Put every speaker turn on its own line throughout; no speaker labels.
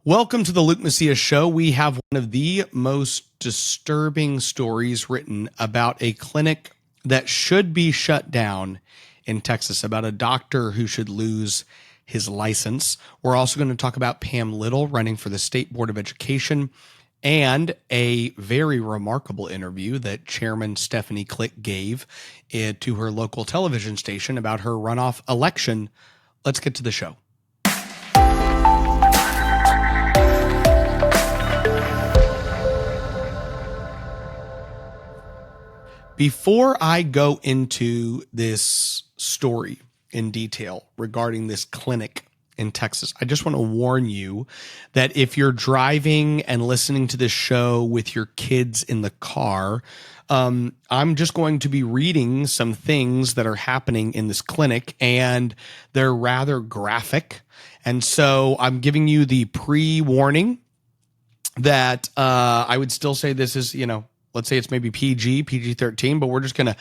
Welcome to the Luke Macias Show. We have one of the most disturbing stories written about a clinic that should be shut down in Texas, about a doctor who should lose his license. We're also going to talk about Pam Little running for the State Board of Education and a very remarkable interview that Chairman Stephanie Klick gave to her local television station about her runoff election. Let's get to the show. Before I go into this story in detail regarding this clinic in Texas, I just want to warn you that if you're driving and listening to this show with your kids in the car, I'm just going to be reading some things that are happening in this clinic, and they're rather graphic. And so I'm giving you the pre-warning that I would still say this is, let's say it's maybe PG-13, but we're just going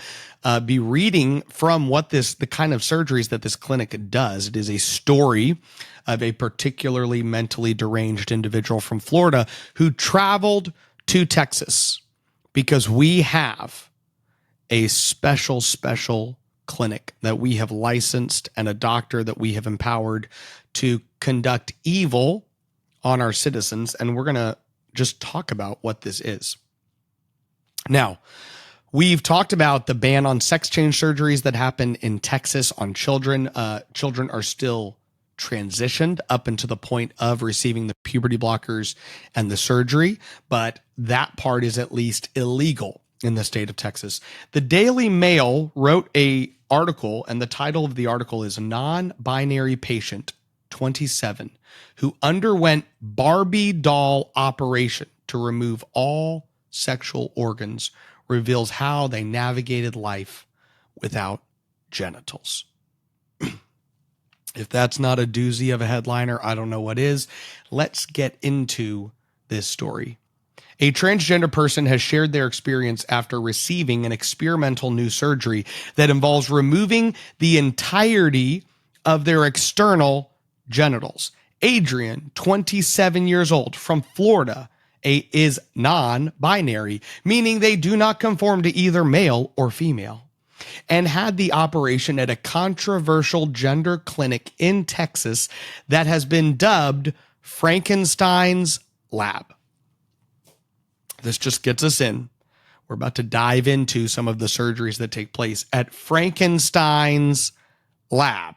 to be reading from the kind of surgeries that this clinic does. It is a story of a particularly mentally deranged individual from Florida who traveled to Texas because we have a special clinic that we have licensed and a doctor that we have empowered to conduct evil on our citizens. And we're going to just talk about what this is. Now, we've talked about the ban on sex change surgeries that happen in Texas on children. Children are still transitioned up until the point of receiving the puberty blockers and the surgery, but that part is at least illegal in the state of Texas. The Daily Mail wrote an article, and the title of the article is Non-Binary Patient 27 who underwent Barbie doll operation to remove all sexual organs reveals how they navigated life without genitals. If that's not a doozy of a headliner, I don't know what is. Let's get into this story. A transgender person has shared their experience after receiving an experimental new surgery that involves removing the entirety of their external genitals. Adrian, 27 years old, from Florida, is non-binary, meaning they do not conform to either male or female, and had the operation at a controversial gender clinic in Texas that has been dubbed Frankensteins Lab. This just gets us in. We're about to dive into some of the surgeries that take place at Frankensteins Lab.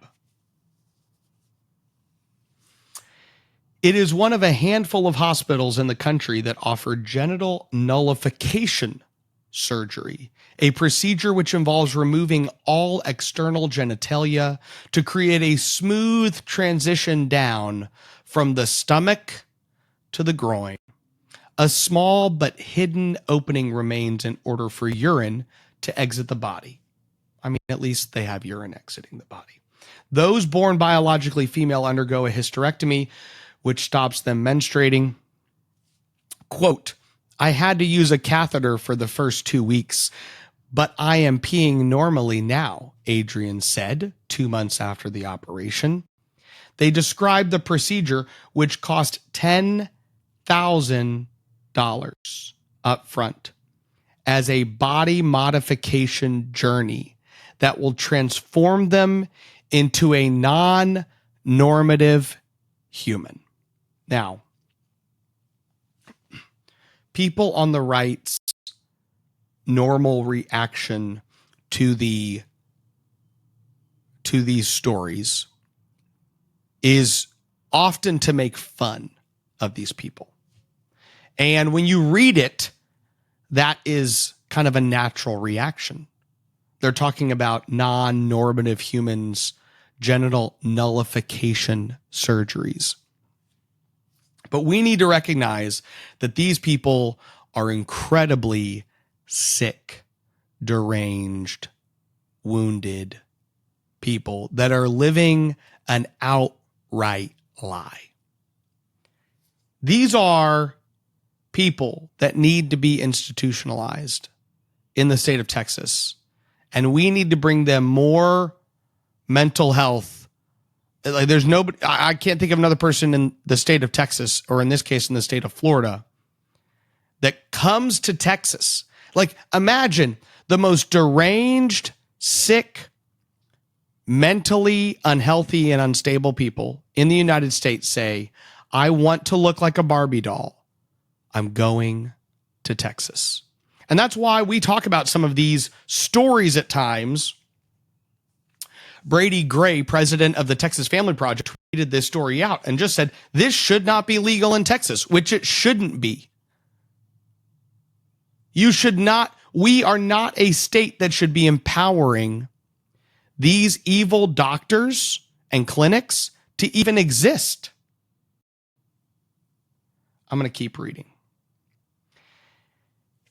It is one of a handful of hospitals in the country that offer genital nullification surgery, a procedure which involves removing all external genitalia to create a smooth transition down from the stomach to the groin. A small but hidden opening remains in order for urine to exit the body. I mean, at least they have urine exiting the body. Those born biologically female undergo a hysterectomy, which stops them menstruating. Quote, I had to use a catheter for the first 2 weeks, but I am peeing normally now, Adrian said 2 months after the operation. They described the procedure, which cost $10,000 up front, as a body modification journey that will transform them into a non-normative human. Now, people on the right's normal reaction to these stories is often to make fun of these people. And when you read it, that is kind of a natural reaction. They're talking about non-normative humans, genital nullification surgeries. But we need to recognize that these people are incredibly sick, deranged, wounded people that are living an outright lie. These are people that need to be institutionalized in the state of Texas, and we need to bring them more mental health Like there's nobody, I can't think of another person in the state of Texas, or in this case in the state of Florida, that comes to Texas. Like imagine the most deranged, sick, mentally unhealthy and unstable people in the United States say, I want to look like a Barbie doll. I'm going to Texas. And that's why we talk about some of these stories at times. Brady Gray, president of the Texas Family Project, tweeted this story out and just said, this should not be legal in Texas, which it shouldn't be. You should not, we are not a state that should be empowering these evil doctors and clinics to even exist. I'm going to keep reading.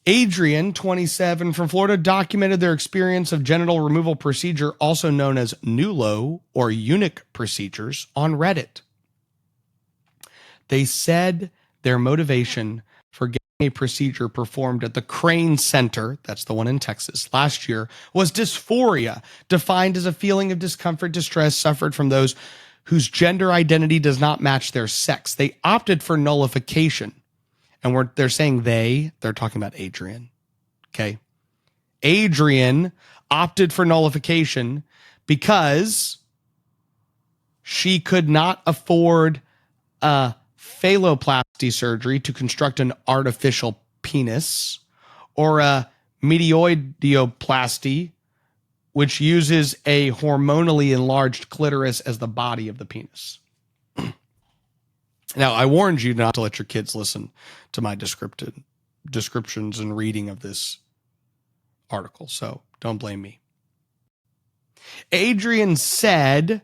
Adrian, 27, from Florida, documented their experience of genital removal procedure, also known as NULO or eunuch procedures, on Reddit. They said their motivation for getting a procedure performed at the Crane Center, that's the one in Texas, last year, was dysphoria, defined as a feeling of discomfort, distress suffered from those whose gender identity does not match their sex. They opted for nullification. And they're saying they're talking about Adrian. Okay. Adrian opted for nullification because she could not afford a phalloplasty surgery to construct an artificial penis, or a medioidoplasty, which uses a hormonally enlarged clitoris as the body of the penis. Now, I warned you not to let your kids listen to my descriptions and reading of this article, so don't blame me. Adrian said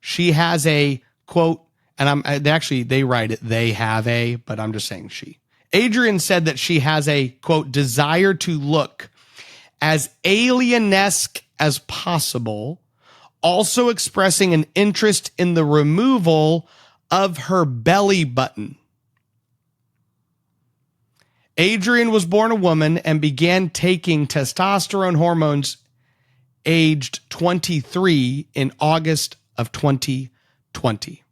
she has a, quote, and they write it, they have a, but I'm just saying she. Adrian said that she has a, quote, desire to look as alien-esque as possible, also expressing an interest in the removal of her belly button. Adrian was born a woman and began taking testosterone hormones aged 23 in August of 2020.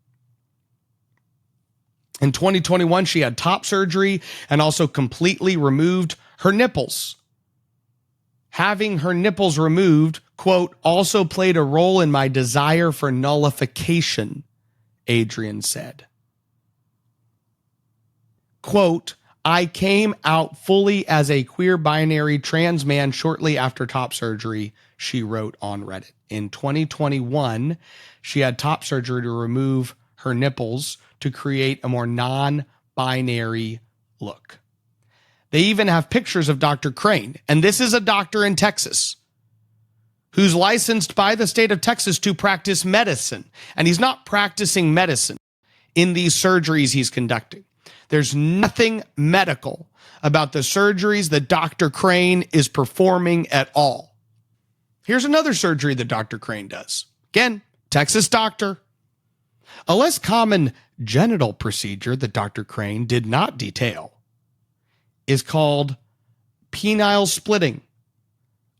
In 2021, she had top surgery and also completely removed her nipples. Having her nipples removed, quote, also played a role in my desire for nullification, Adrian said. Quote, I came out fully as a queer binary trans man shortly after top surgery, she wrote on Reddit. In 2021, she had top surgery to remove her nipples to create a more non-binary look. They even have pictures of Dr. Crane, and this is a doctor in Texas who's licensed by the state of Texas to practice medicine. And he's not practicing medicine in these surgeries he's conducting. There's nothing medical about the surgeries that Dr. Crane is performing at all. Here's another surgery that Dr. Crane does. Again, Texas doctor. A less common genital procedure that Dr. Crane did not detail is called penile splitting,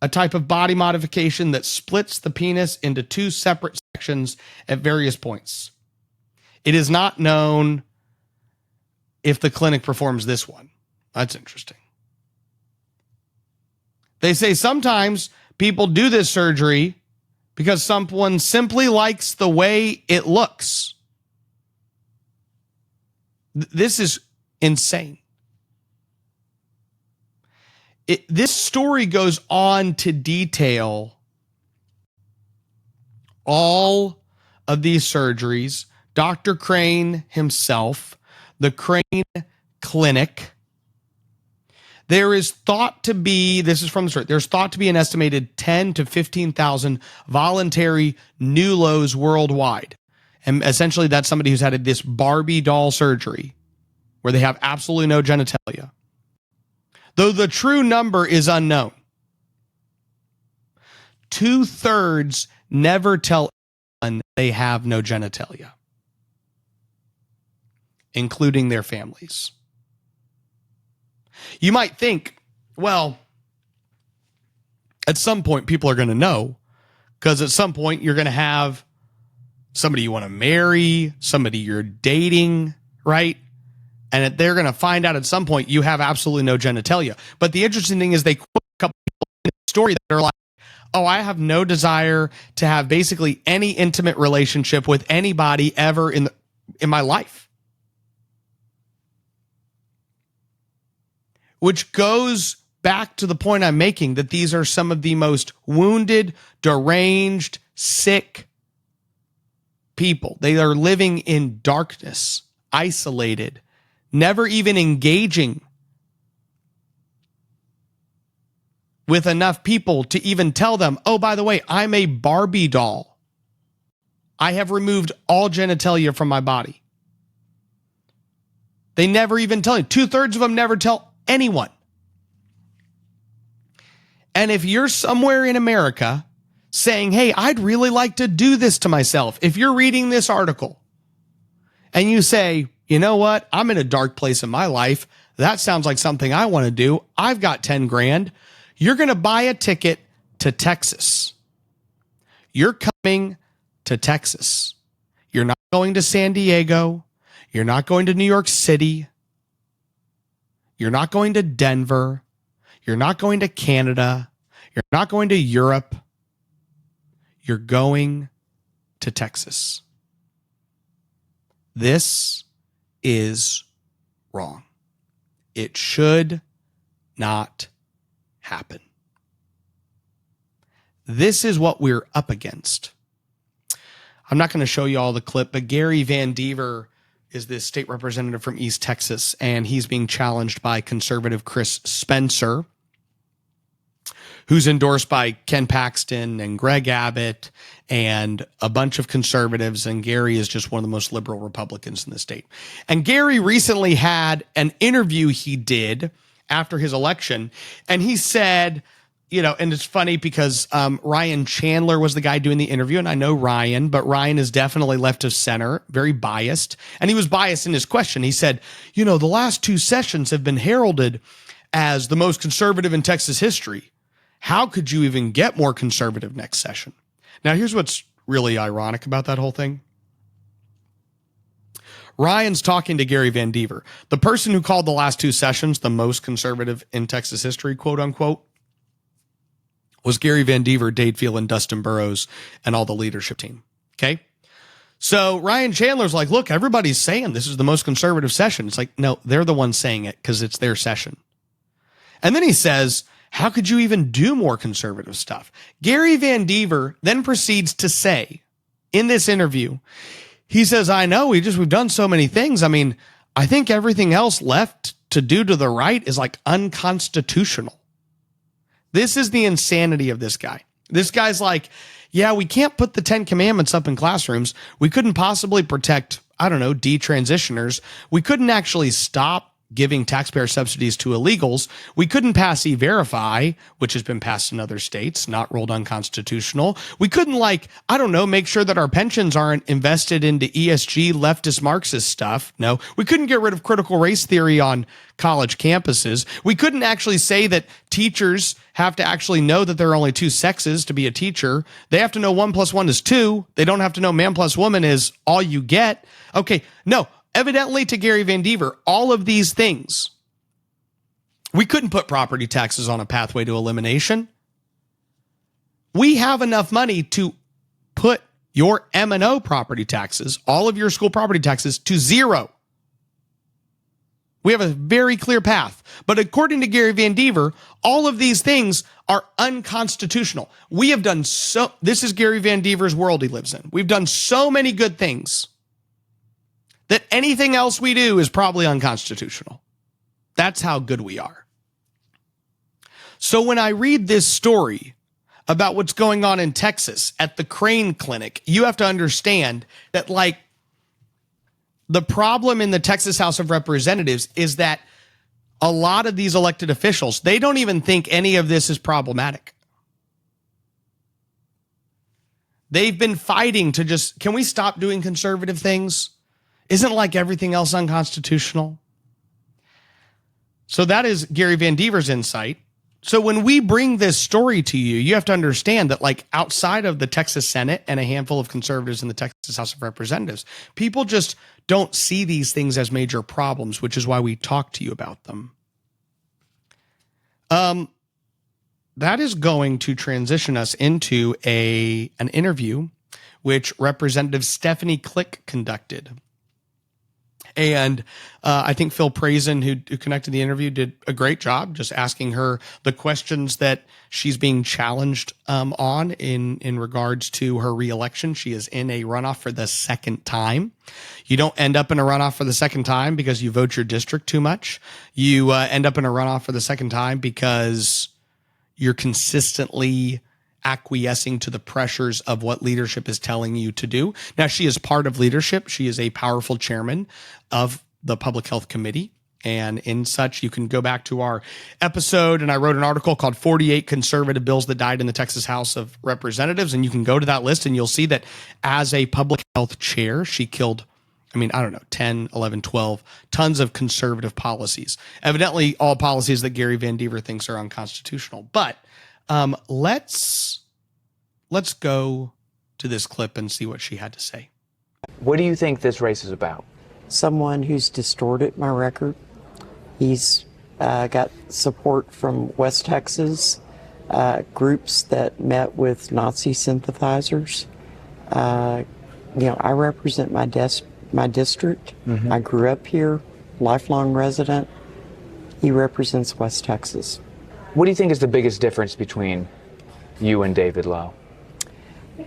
a type of body modification that splits the penis into two separate sections at various points. It is not known if the clinic performs this one. That's interesting. They say sometimes people do this surgery because someone simply likes the way it looks. This is insane. This story goes on to detail all of these surgeries, Dr. Crane himself, the Crane Clinic. There is thought to be, this is from the story, there's thought to be an estimated 10 to 15,000 voluntary NULOs worldwide. And essentially that's somebody who's had this Barbie doll surgery where they have absolutely no genitalia, though the true number is unknown. 2/3 never tell anyone they have no genitalia, including their families. You might think, well, at some point people are going to know, because at some point you're going to have somebody you want to marry, somebody you're dating, right? And they're going to find out at some point you have absolutely no genitalia. But the interesting thing is they quote a couple people in the story that are like, oh, I have no desire to have basically any intimate relationship with anybody ever in my life. Which goes back to the point I'm making, that these are some of the most wounded, deranged, sick people. They are living in darkness, isolated, never even engaging with enough people to even tell them, oh, by the way, I'm a Barbie doll. I have removed all genitalia from my body. They never even tell you. 2/3 of them never tell anyone. And if you're somewhere in America saying, hey, I'd really like to do this to myself, if you're reading this article and you say, you know what, I'm in a dark place in my life, that sounds like something I want to do, I've got 10 grand, you're going to buy a ticket to Texas. You're coming to Texas. You're not going to San Diego. You're not going to New York City. You're not going to Denver. You're not going to Canada. You're not going to Europe. You're going to Texas. This is wrong. It should not happen. This is what we're up against. I'm not going to show you all the clip, but Gary Van Dver is this state representative from East Texas, and he's being challenged by conservative Chris Spencer, who's endorsed by Ken Paxton and Greg Abbott and a bunch of conservatives, and Gary is just one of the most liberal Republicans in the state. And Gary recently had an interview he did after his election, and he said, you know, and it's funny because Ryan Chandler was the guy doing the interview, and I know Ryan, but Ryan is definitely left of center, very biased, and he was biased in his question. He said, you know, the last 2 sessions have been heralded as the most conservative in Texas history. How could you even get more conservative next session? Now, here's what's really ironic about that whole thing. Ryan's talking to Gary Van Dver. The person who called the last 2 sessions the most conservative in Texas history, quote unquote, was Gary Van Dver, Dade Field, and Dustin Burrows, and all the leadership team. Okay? So Ryan Chandler's like, look, everybody's saying this is the most conservative session. It's like, no, they're the ones saying it because it's their session. And then he says, how could you even do more conservative stuff? Gary Van Dver then proceeds to say in this interview, he says, I know we've done so many things. I mean, I think everything else left to do to the right is like unconstitutional. This is the insanity of this guy. This guy's like, yeah, we can't put the 10 commandments up in classrooms. We couldn't possibly protect, I don't know, detransitioners. We couldn't actually stop giving taxpayer subsidies to illegals. We couldn't pass E-Verify, which has been passed in other states, not ruled unconstitutional. We couldn't, make sure that our pensions aren't invested into ESG, leftist, Marxist stuff. No, we couldn't get rid of critical race theory on college campuses. We couldn't actually say that teachers have to actually know that there are only 2 sexes to be a teacher. They have to know 1 + 1 is 2. They don't have to know man plus woman is all you get. Okay, no. Evidently, to Gary Van Dver, all of these things, we couldn't put property taxes on a pathway to elimination. We have enough money to put your M&O property taxes, all of your school property taxes, to 0. We have a very clear path. But according to Gary Van Dver, all of these things are unconstitutional. We have done this is Gary Van Dver's world he lives in. We've done so many good things that anything else we do is probably unconstitutional. That's how good we are. So when I read this story about what's going on in Texas at the Crane Clinic, you have to understand that, the problem in the Texas House of Representatives is that a lot of these elected officials, they don't even think any of this is problematic. They've been fighting to can we stop doing conservative things? Isn't everything else unconstitutional? So that is Gary Van Dver's insight. So when we bring this story to you, you have to understand that, like, outside of the Texas Senate and a handful of conservatives in the Texas House of Representatives, people just don't see these things as major problems, which is why we talk to you about them. That is going to transition us into an interview which Representative Stephanie Klick conducted. And I think Phil Prazen, who conducted the interview, did a great job just asking her the questions that she's being challenged on in regards to her reelection. She is in a runoff for the second time. You don't end up in a runoff for the second time because you vote your district too much. You end up in a runoff for the second time because you're consistently acquiescing to the pressures of what leadership is telling you to do. Now, she is part of leadership. She is a powerful chairman of the Public Health Committee. And in such, you can go back to our episode, and I wrote an article called 48 Conservative Bills That Died in the Texas House of Representatives. And you can go to that list and you'll see that as a public health chair, she killed, 10, 11, 12, tons of conservative policies. Evidently, all policies that Gary Van Dver thinks are unconstitutional. But let's go to this clip and see what she had to say.
What do you think this race is about?
Someone who's distorted my record. He's got support from West Texas, groups that met with Nazi sympathizers. I represent my district. Mm-hmm. I grew up here, lifelong resident. He represents West Texas.
What do you think is the biggest difference between you and David Lowe?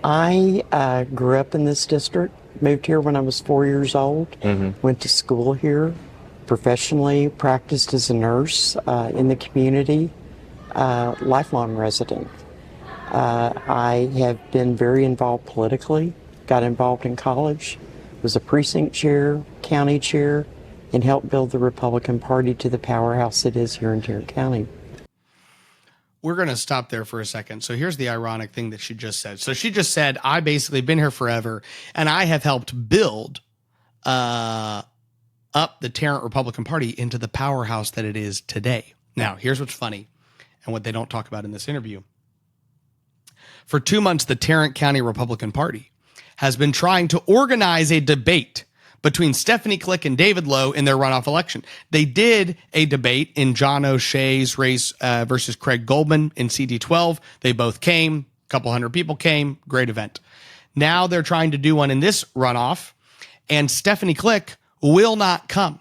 I grew up in this district, moved here when I was 4 years old, went to school here, professionally practiced as a nurse in the community, lifelong resident. I have been very involved politically, got involved in college, was a precinct chair, county chair, and helped build the Republican Party to the powerhouse it is here in Tarrant County.
We're going to stop there for a second. So here's the ironic thing that she just said. So she just said, I basically been here forever, and I have helped build up the Tarrant Republican Party into the powerhouse that it is today. Now, here's what's funny and what they don't talk about in this interview. For 2 months, the Tarrant County Republican Party has been trying to organize a debate between Stephanie Klick and David Lowe in their runoff election. They did a debate in John O'Shea's race versus Craig Goldman in CD12. They both came. A couple hundred people came. Great event. Now they're trying to do one in this runoff, and Stephanie Klick will not come.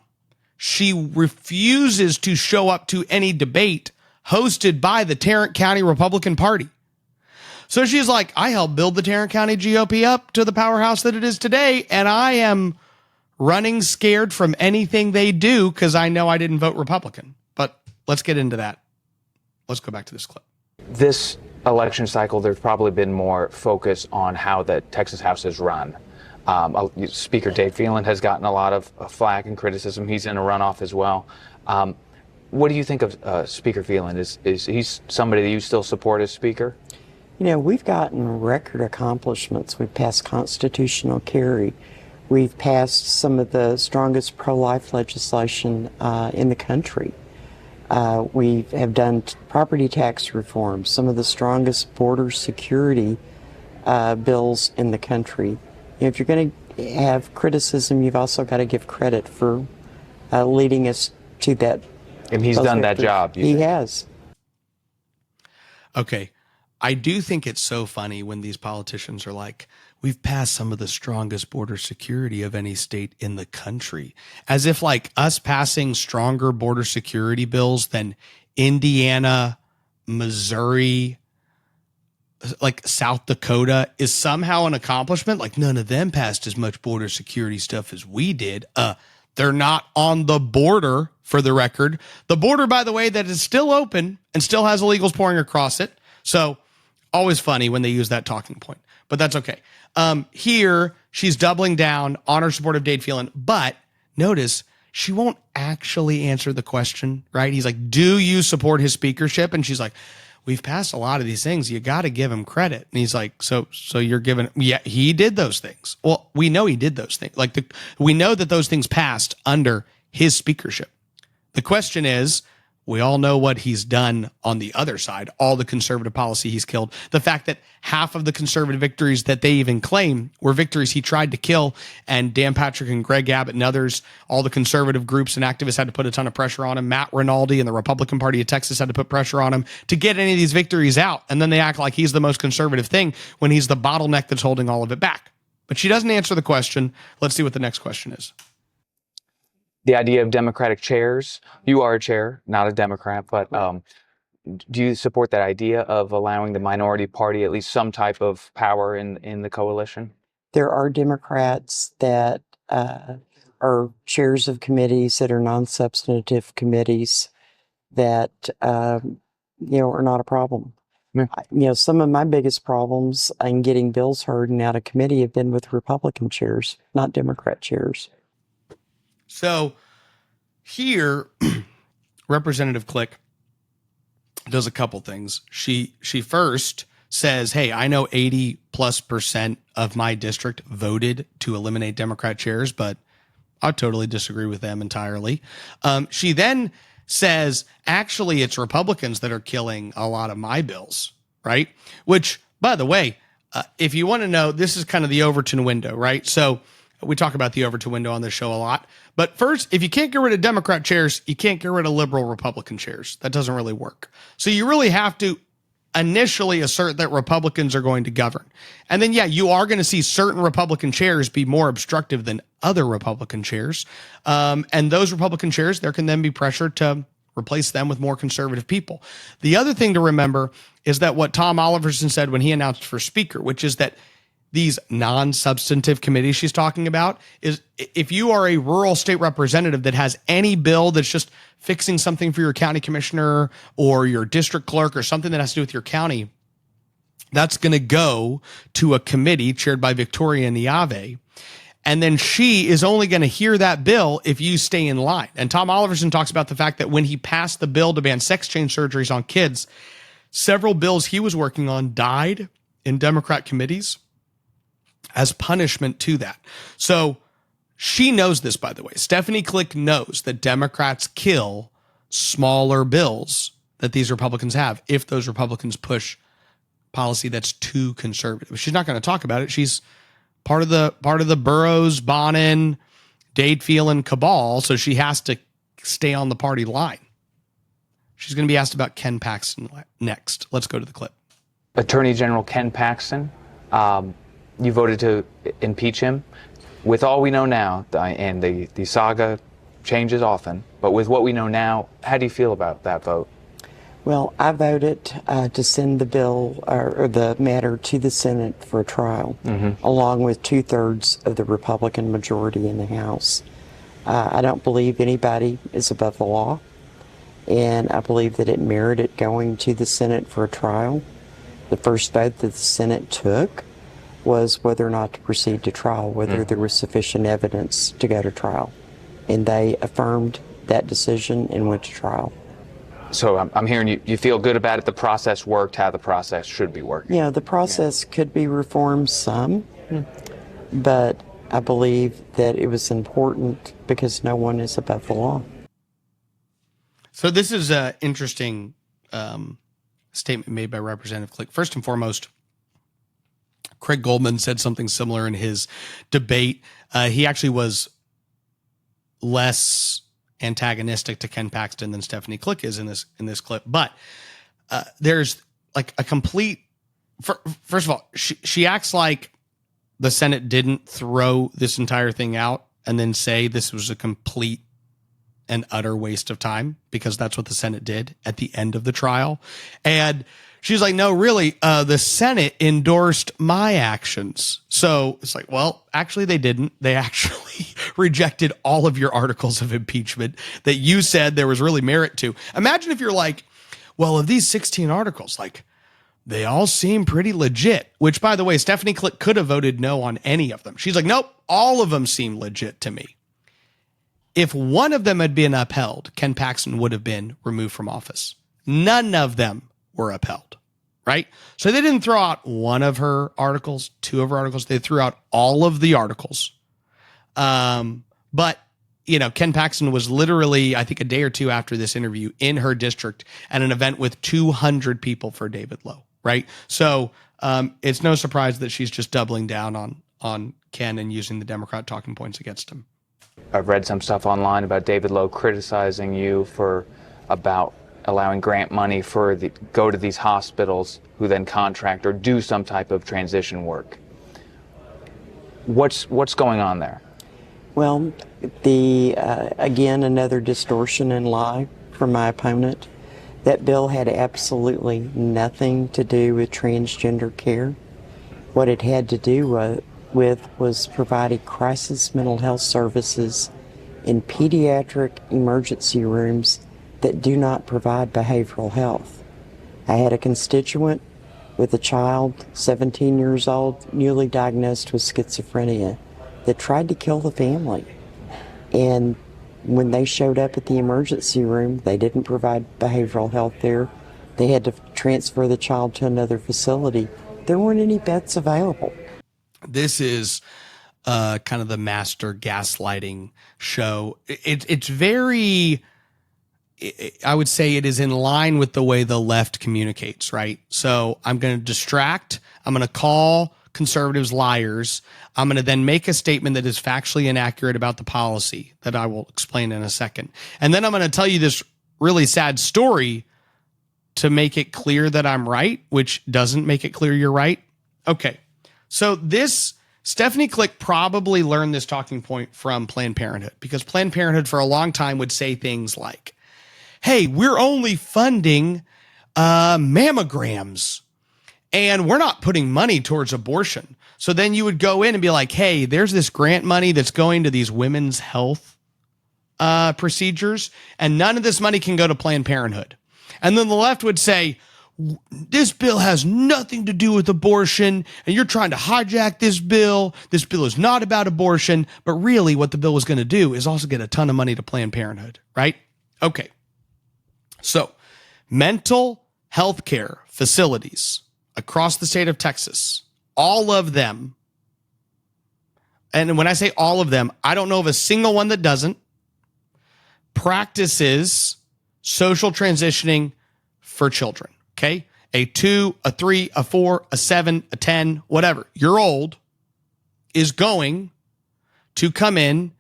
She refuses to show up to any debate hosted by the Tarrant County Republican Party. So she's like, I helped build the Tarrant County GOP up to the powerhouse that it is today, and I am running scared from anything they do because I know I didn't vote Republican. But let's get into that. Let's go back to this clip.
This election cycle, there's probably been more focus on how the Texas House is run. Speaker Dave Phelan has gotten a lot of flack and criticism. He's in a runoff as well. What do you think of Speaker Phelan? Is he somebody that you still support as Speaker?
We've gotten record accomplishments. We've passed constitutional carry. We've passed some of the strongest pro-life legislation in the country. We have done property tax reform, some of the strongest border security bills in the country. If you're going to have criticism, you've also got to give credit for leading us to that.
And he's done that job.
He has.
Okay. I do think it's so funny when these politicians are like, we've passed some of the strongest border security of any state in the country, as if like us passing stronger border security bills than Indiana, Missouri, like South Dakota is somehow an accomplishment. Like none of them passed as much border security stuff as we did. They're not on the border, for the record. The border, by the way, that is still open and still has illegals pouring across it. So always funny when they use that talking point, but that's okay. Here, she's doubling down on her support of Dave Phelan, but notice she won't actually answer the question, right? He's like, do you support his speakership? And she's like, we've passed a lot of these things. You got to give him credit. And he's like, so you're giving, yeah, he did those things. Well, we know he did those things. We know that those things passed under his speakership. The question is, We all know what he's done on the other side, all the conservative policy he's killed. The fact that half of the conservative victories that they even claim were victories he tried to kill, and Dan Patrick and Greg Abbott and others, all the conservative groups and activists had to put a ton of pressure on him. Matt Rinaldi and the Republican Party of Texas had to put pressure on him to get any of these victories out. And then they act like he's the most conservative thing when he's the bottleneck that's holding all of it back. But she doesn't answer the question. Let's see what the next question is.
The idea of Democratic chairs. You are a chair, not a Democrat, but do you support that idea of allowing the minority party at least some type of power in the coalition?
There are Democrats that are chairs of committees that are non-substantive committees that are not a problem. Yeah. Some of my biggest problems in getting bills heard and out of committee have been with Republican chairs, not Democrat chairs.
So here, Representative Klick does a couple things. She first says, hey, I know 80+% of my district voted to eliminate Democrat chairs, but I totally disagree with them entirely. She then says, actually, it's Republicans that are killing a lot of my bills, right? Which, by the way, if you want to know, this is kind of the Overton window, right? So we talk about the Overton window on this show a lot. But first, if you can't get rid of Democrat chairs, you can't get rid of liberal Republican chairs. That doesn't really work. So you really have to initially assert that Republicans are going to govern. And then, yeah, you are going to see certain Republican chairs be more obstructive than other Republican chairs. And those Republican chairs, there can then be pressure to replace them with more conservative people. The other thing to remember is that what Tom Oliverson said when he announced for speaker, which is that these non-substantive committees she's talking about is if you are a rural state representative that has any bill that's just fixing something for your county commissioner or your district clerk or something that has to do with your county, that's going to go to a committee chaired by Victoria Niave. And then she is only going to hear that bill if you stay in line. And Tom Oliverson talks about the fact that when he passed the bill to ban sex change surgeries on kids, several bills he was working on died in Democrat committees as punishment to that. So she knows this, by the way. Stephanie Klick knows that Democrats kill smaller bills that these Republicans have if those Republicans push policy that's too conservative. She's not going to talk about it. She's part of the Burrows, Bonin, Dade Phelan cabal, so she has to stay on the party line. She's going to be asked about Ken Paxton next. Let's go to the clip.
Attorney General Ken Paxton, you voted to impeach him. With all we know now, and the saga changes often, but with what we know now, how do you feel about that vote?
Well, I voted to send the bill or the matter to the Senate for a trial, along with 2/3 of the Republican majority in the House. I don't believe anybody is above the law, and I believe that it merited going to the Senate for a trial. The first vote that the Senate took was whether or not to proceed to trial, whether there was sufficient evidence to go to trial. And they affirmed that decision and went to trial.
So I'm hearing you feel good about it. The process worked how the process should be working.
Yeah, the process could be reformed some, but I believe that it was important because no one is above the law.
So this is an interesting statement made by Representative Klick. First and foremost, Craig Goldman said something similar in his debate. He actually was less antagonistic to Ken Paxton than Stephanie Klick is in this clip. But there's like a complete. First of all, she acts like the Senate didn't throw this entire thing out and then say this was a complete and utter waste of time, because that's what the Senate did at the end of the trial. And she's like, no, really, the Senate endorsed my actions. So it's like, well, actually they didn't. They actually rejected all of your articles of impeachment that you said there was really merit to. Imagine if you're like, well, of these 16 articles, like they all seem pretty legit, which, by the way, Stephanie Klick could have voted no on any of them. She's like, nope, all of them seem legit to me. If one of them had been upheld, Ken Paxton would have been removed from office. None of them were upheld, right? So they didn't throw out one of her articles, two of her articles. They threw out all of the articles. But Ken Paxton was literally, I think, a day or two after this interview in her district at an event with 200 people for David Lowe, right? So it's no surprise that she's just doubling down on Ken and using the Democrat talking points against him.
I've read some stuff online about David Lowe criticizing you about allowing grant money go to these hospitals who then contract or do some type of transition work. What's going on there?
Well, again, another distortion and lie from my opponent. That bill had absolutely nothing to do with transgender care. What it had to do with was providing crisis mental health services in pediatric emergency rooms that do not provide behavioral health. I had a constituent with a child, 17 years old, newly diagnosed with schizophrenia, that tried to kill the family. And when they showed up at the emergency room, they didn't provide behavioral health there. They had to transfer the child to another facility. There weren't any beds available.
This is kind of the master gaslighting show. It's very, I would say it is in line with the way the left communicates, right? So I'm going to distract. I'm going to call conservatives liars. I'm going to then make a statement that is factually inaccurate about the policy that I will explain in a second. And then I'm going to tell you this really sad story to make it clear that I'm right, which doesn't make it clear you're right. Okay. So Stephanie Klick probably learned this talking point from Planned Parenthood, because Planned Parenthood for a long time would say things like, hey, we're only funding mammograms and we're not putting money towards abortion. So then you would go in and be like, hey, there's this grant money that's going to these women's health procedures, and none of this money can go to Planned Parenthood. And then the left would say, this bill has nothing to do with abortion, and you're trying to hijack this bill. This bill is not about abortion, but really what the bill was going to do is also get a ton of money to Planned Parenthood, right? Okay. So mental health care facilities across the state of Texas, all of them, and when I say all of them, I don't know of a single one that doesn't, practices social transitioning for children. Okay, a 2, a 3, a 4, a 7, a 10, whatever, year old is going to come in,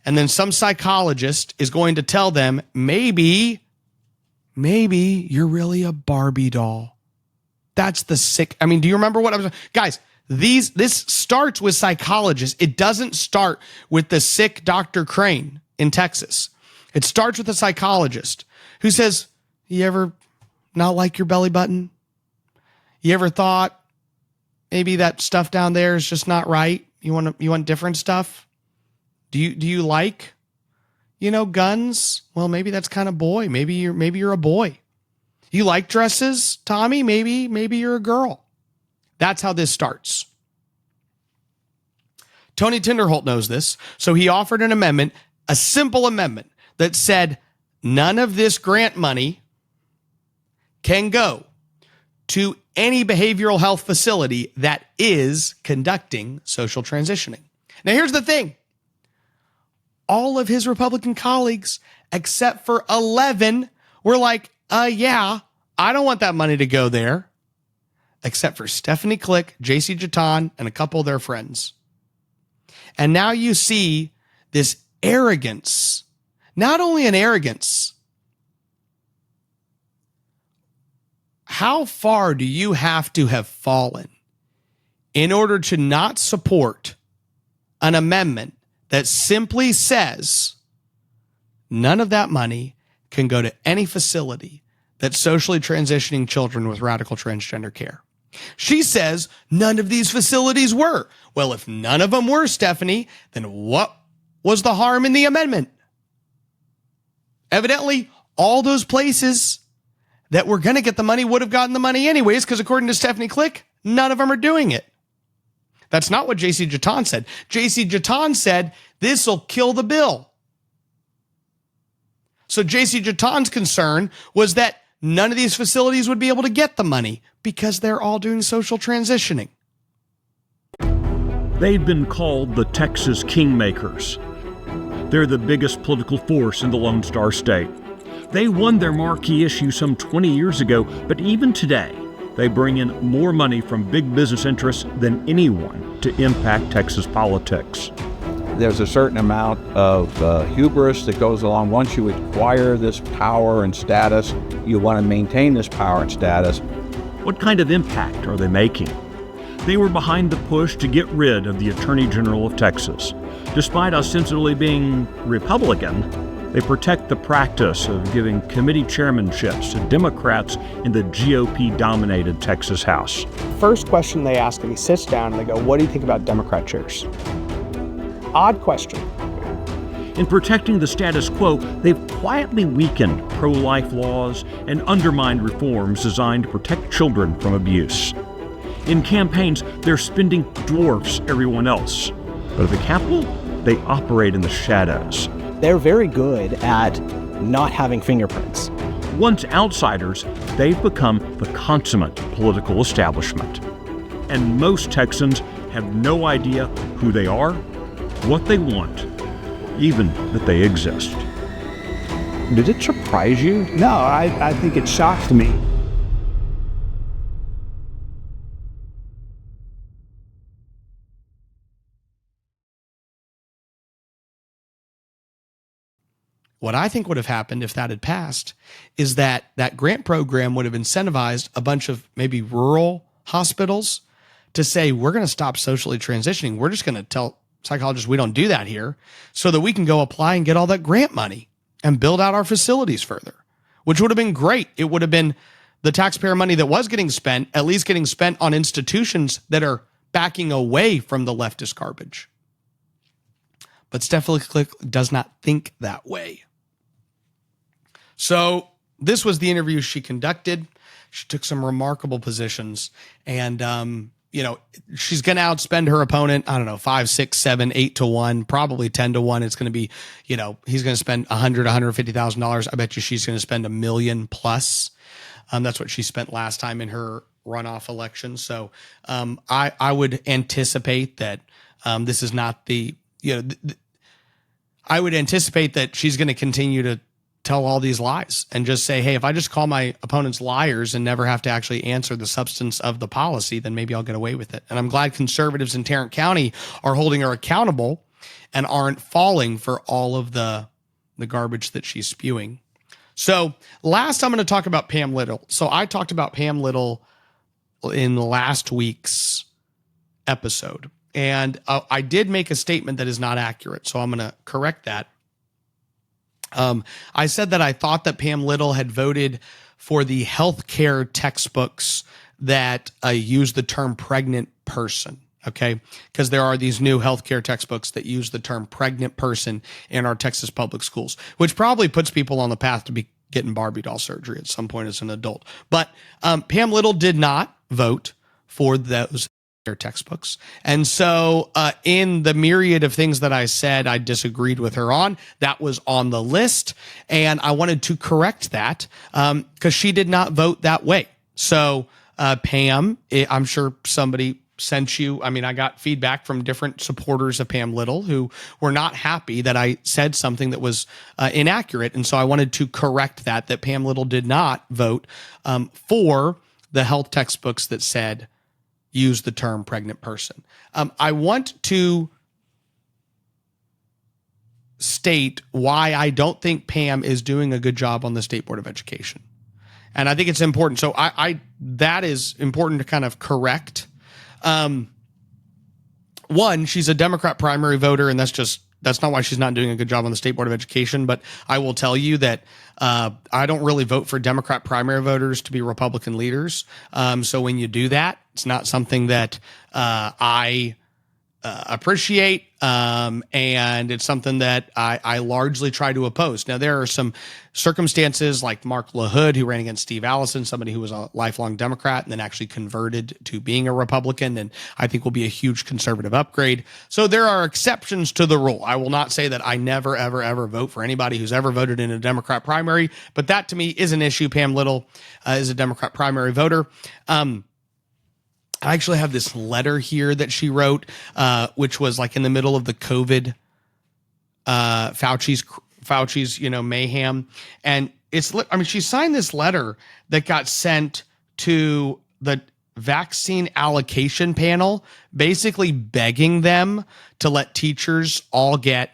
and then some psychologist is going to tell them, maybe you're really a Barbie doll. That's the sick. I mean, do you remember what I was, guys? This starts with psychologists. It doesn't start with the sick Dr. Crane in Texas. It starts with a psychologist who says, you ever not like your belly button? You ever thought maybe that stuff down there is just not right? You want different stuff? Do you like, guns? Well, maybe that's kind of boy. Maybe you're a boy. You like dresses, Tommy? Maybe you're a girl. That's how this starts. Tony Tinderholt knows this, so he offered an amendment, a simple amendment that said none of this grant money can go to any behavioral health facility that is conducting social transitioning. Now, here's the thing. All of his Republican colleagues, except for 11, were like, yeah, I don't want that money to go there, except for Stephanie Klick, JC Jatan, and a couple of their friends. And now you see this arrogance, not only an arrogance. How far do you have to have fallen in order to not support an amendment that simply says none of that money can go to any facility that's socially transitioning children with radical transgender care? She says none of these facilities were. Well, if none of them were, Stephanie, then what was the harm in the amendment? Evidently, all those places that were going to get the money would have gotten the money anyways, because according to Stephanie Klick, none of them are doing it. That's not what JC Jatan said. JC Jatan said this will kill the bill. So JC Jatan's concern was that none of these facilities would be able to get the money because they're all doing social transitioning.
They'd been called the Texas Kingmakers. They're the biggest political force in the Lone Star State. They won their marquee issue some 20 years ago, but even today, they bring in more money from big business interests than anyone to impact Texas politics.
There's a certain amount of hubris that goes along. Once you acquire this power and status, you want to maintain this power and status.
What kind of impact are they making? They were behind the push to get rid of the Attorney General of Texas. Despite ostensibly being Republican, they protect the practice of giving committee chairmanships to Democrats in the GOP-dominated Texas House.
First question they ask him, he sits down and they go, "What do you think about Democrat chairs?" Odd question.
In protecting the status quo, they've quietly weakened pro-life laws and undermined reforms designed to protect children from abuse. In campaigns, their spending dwarfs everyone else. But at the Capitol, they operate in the shadows.
They're very good at not having fingerprints.
Once outsiders, they've become the consummate political establishment. And most Texans have no idea who they are, what they want, even that they exist.
Did it surprise you?
No, I think it shocked me.
What I think would have happened if that had passed is that that grant program would have incentivized a bunch of maybe rural hospitals to say, we're going to stop socially transitioning. We're just going to tell psychologists we don't do that here so that we can go apply and get all that grant money and build out our facilities further, which would have been great. It would have been the taxpayer money that was getting spent, at least getting spent on institutions that are backing away from the leftist garbage. But Stephanie Klick does not think that way. So this was the interview she conducted. She took some remarkable positions, and she's going to outspend her opponent. I don't know, 5, 6, 7, 8 to 1, probably 10 to 1. It's going to be, he's going to spend $150,000. I bet you she's going to spend $1 million plus. That's what she spent last time in her runoff election. So I would anticipate that this is not the, I would anticipate that she's going to continue to tell all these lies and just say, hey, if I just call my opponents liars and never have to actually answer the substance of the policy, then maybe I'll get away with it. And I'm glad conservatives in Tarrant County are holding her accountable and aren't falling for all of the garbage that she's spewing. So last, I'm going to talk about Pam Little. So I talked about Pam Little in last week's episode, and I did make a statement that is not accurate. So I'm going to correct that. I said that I thought that Pam Little had voted for the healthcare textbooks that use the term pregnant person. Okay. Because there are these new healthcare textbooks that use the term pregnant person in our Texas public schools, which probably puts people on the path to be getting Barbie doll surgery at some point as an adult. But Pam Little did not vote for those textbooks. And so in the myriad of things that I said I disagreed with her on, that was on the list. And I wanted to correct that because she did not vote that way. So Pam, I'm sure somebody sent you, I got feedback from different supporters of Pam Little who were not happy that I said something that was inaccurate. And so I wanted to correct that Pam Little did not vote for the health textbooks that said use the term pregnant person. I want to state why I don't think Pam is doing a good job on the State Board of Education. And I think it's important. So that is important to kind of correct. One, she's a Democrat primary voter, and that's not why she's not doing a good job on the State Board of Education. But I will tell you that I don't really vote for Democrat primary voters to be Republican leaders. So when you do that, it's not something that I appreciate, and it's something that I largely try to oppose. Now, there are some circumstances like Mark LaHood, who ran against Steve Allison, somebody who was a lifelong Democrat and then actually converted to being a Republican, and I think will be a huge conservative upgrade. So there are exceptions to the rule. I will not say that I never, ever, ever vote for anybody who's ever voted in a Democrat primary, but that to me is an issue. Pam Little is a Democrat primary voter. I actually have this letter here that she wrote, which was like in the middle of the COVID Fauci's, mayhem. And she signed this letter that got sent to the vaccine allocation panel, basically begging them to let teachers all get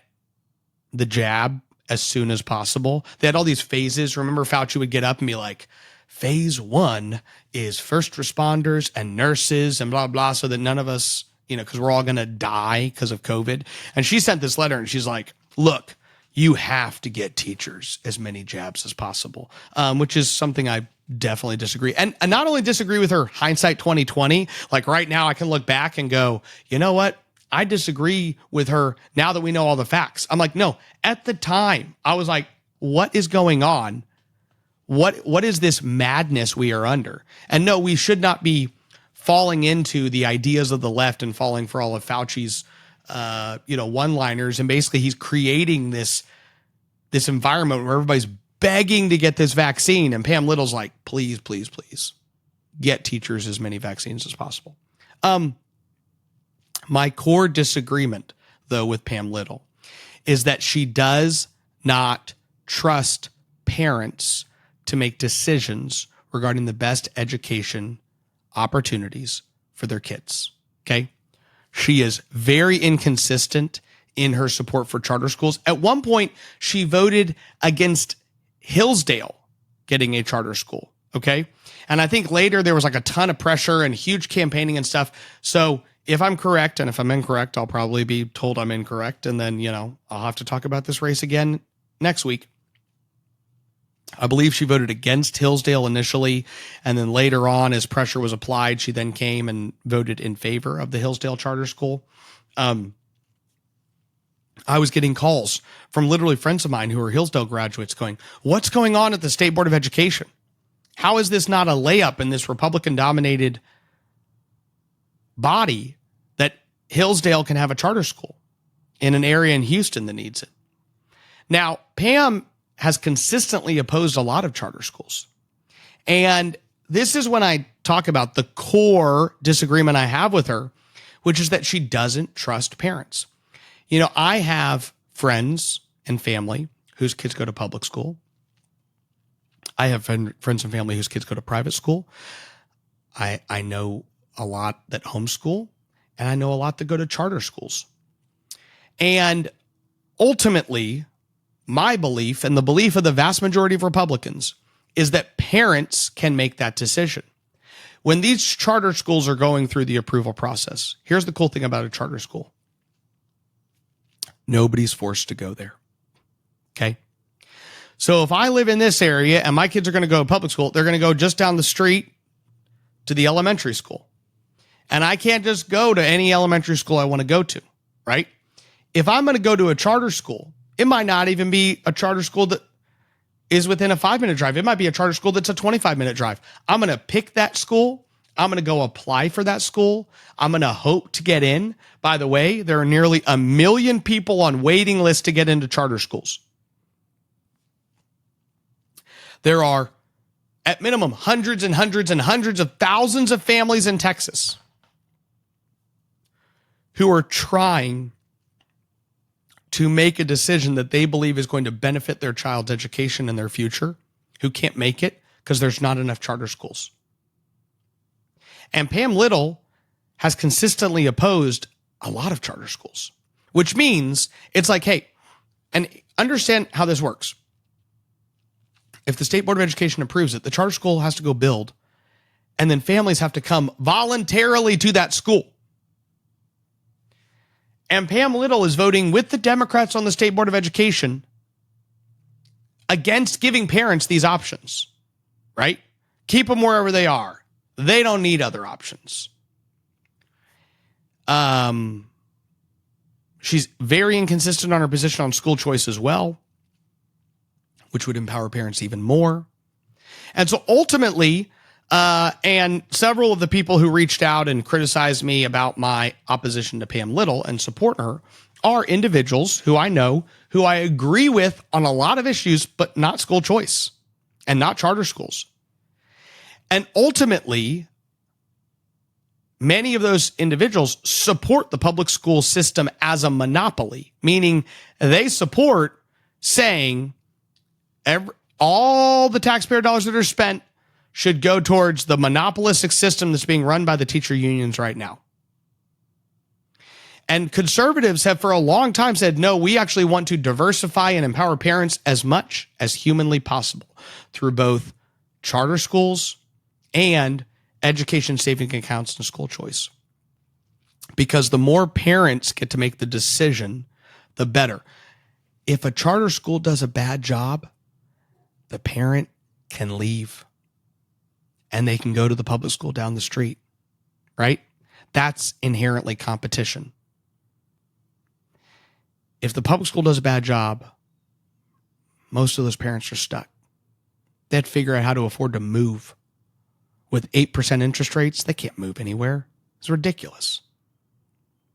the jab as soon as possible. They had all these phases. Remember, Fauci would get up and be like, phase 1 is first responders and nurses and blah, blah, so that none of us, because we're all going to die because of COVID. And she sent this letter and she's like, look, you have to get teachers as many jabs as possible, which is something I definitely disagree. And I not only disagree with her hindsight 2020, like right now I can look back and go, you know what? I disagree with her now that we know all the facts. I'm like, no, at the time I was like, what is going on? What is this madness we are under? And no, we should not be falling into the ideas of the left and falling for all of Fauci's, one-liners. And basically he's creating this environment where everybody's begging to get this vaccine. And Pam Little's like, please, please, please get teachers as many vaccines as possible. My core disagreement, though, with Pam Little is that she does not trust parents to make decisions regarding the best education opportunities for their kids. Okay. She is very inconsistent in her support for charter schools. At one point, she voted against Hillsdale getting a charter school. Okay. And I think later there was like a ton of pressure and huge campaigning and stuff. So if I'm correct, and if I'm incorrect, I'll probably be told I'm incorrect. And then, I'll have to talk about this race again next week. I believe she voted against Hillsdale initially, and then later on, as pressure was applied, she then came and voted in favor of the Hillsdale charter school. I was getting calls from literally friends of mine who are Hillsdale graduates going, what's going on at the State Board of Education? How is this not a layup in this Republican-dominated body that Hillsdale can have a charter school in an area in Houston that needs it? Now, Pam has consistently opposed a lot of charter schools. And this is when I talk about the core disagreement I have with her, which is that she doesn't trust parents. I have friends and family whose kids go to public school. I have friends and family whose kids go to private school. I know a lot that homeschool, and I know a lot that go to charter schools. And ultimately, my belief and the belief of the vast majority of Republicans is that parents can make that decision. When these charter schools are going through the approval process, here's the cool thing about a charter school. Nobody's forced to go there. Okay. So if I live in this area and my kids are going to go to public school, they're going to go just down the street to the elementary school. And I can't just go to any elementary school I want to go to, right? If I'm going to go to a charter school, it might not even be a charter school that is within a 5-minute drive. It might be a charter school that's a 25-minute drive. I'm going to pick that school. I'm going to go apply for that school. I'm going to hope to get in. By the way, there are nearly 1 million people on waiting lists to get into charter schools. There are, at minimum, hundreds and hundreds and hundreds of thousands of families in Texas who are trying to make a decision that they believe is going to benefit their child's education and their future, who can't make it because there's not enough charter schools. And Pam Little has consistently opposed a lot of charter schools, which means it's like, hey, and understand how this works. If the State Board of Education approves it, the charter school has to go build, and then families have to come voluntarily to that school. And Pam Little is voting with the Democrats on the State Board of Education against giving parents these options, right? Keep them wherever they are. They don't need other options. She's very inconsistent on her position on school choice as well, which would empower parents even more. And so ultimately, and several of the people who reached out and criticized me about my opposition to Pam Little and support her are individuals who I know, who I agree with on a lot of issues, but not school choice and not charter schools. And ultimately, many of those individuals support the public school system as a monopoly, meaning they support saying all the taxpayer dollars that are spent should go towards the monopolistic system that's being run by the teacher unions right now. And conservatives have for a long time said, no, we actually want to diversify and empower parents as much as humanly possible through both charter schools and education saving accounts and school choice. Because the more parents get to make the decision, the better. If a charter school does a bad job, the parent can leave and they can go to the public school down the street, right? That's inherently competition. If the public school does a bad job, most of those parents are stuck. They have to figure out how to afford to move. With 8% interest rates, they can't move anywhere. It's ridiculous.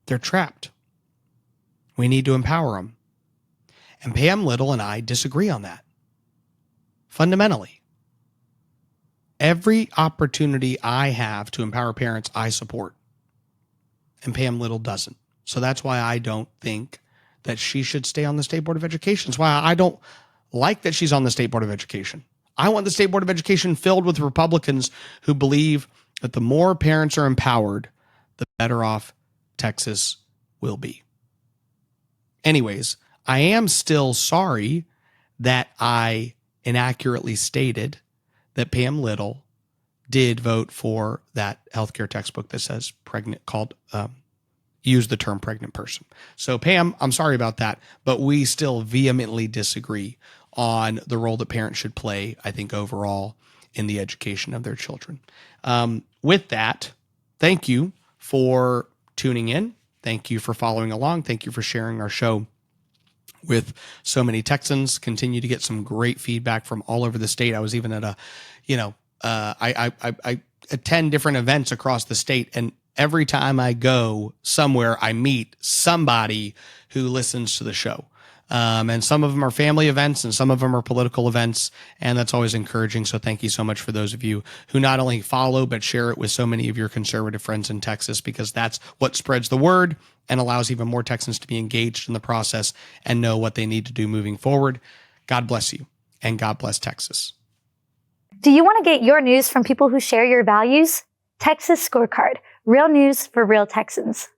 They're trapped. We need to empower them. And Pam Little and I disagree on that. Fundamentally. Every opportunity I have to empower parents, I support. And Pam Little doesn't. So that's why I don't think that she should stay on the State Board of Education. That's why I don't like that she's on the State Board of Education. I want the State Board of Education filled with Republicans who believe that the more parents are empowered, the better off Texas will be. Anyways, I am still sorry that I inaccurately stated that Pam Little did vote for that healthcare textbook that says pregnant, called use the term pregnant person. So Pam, I'm sorry about that, but we still vehemently disagree on the role that parents should play, I think, overall in the education of their children. With that, thank you for tuning in. Thank you for following along. Thank you for sharing our show with so many Texans. Continue to get some great feedback from all over the state. I was even at I attend different events across the state, and every time I go somewhere, I meet somebody who listens to the show. And some of them are family events and some of them are political events. And that's always encouraging. So thank you so much for those of you who not only follow, but share it with so many of your conservative friends in Texas, because that's what spreads the word and allows even more Texans to be engaged in the process and know what they need to do moving forward. God bless you, and God bless Texas.
Do you want to get your news from people who share your values? Texas Scorecard, real news for real Texans.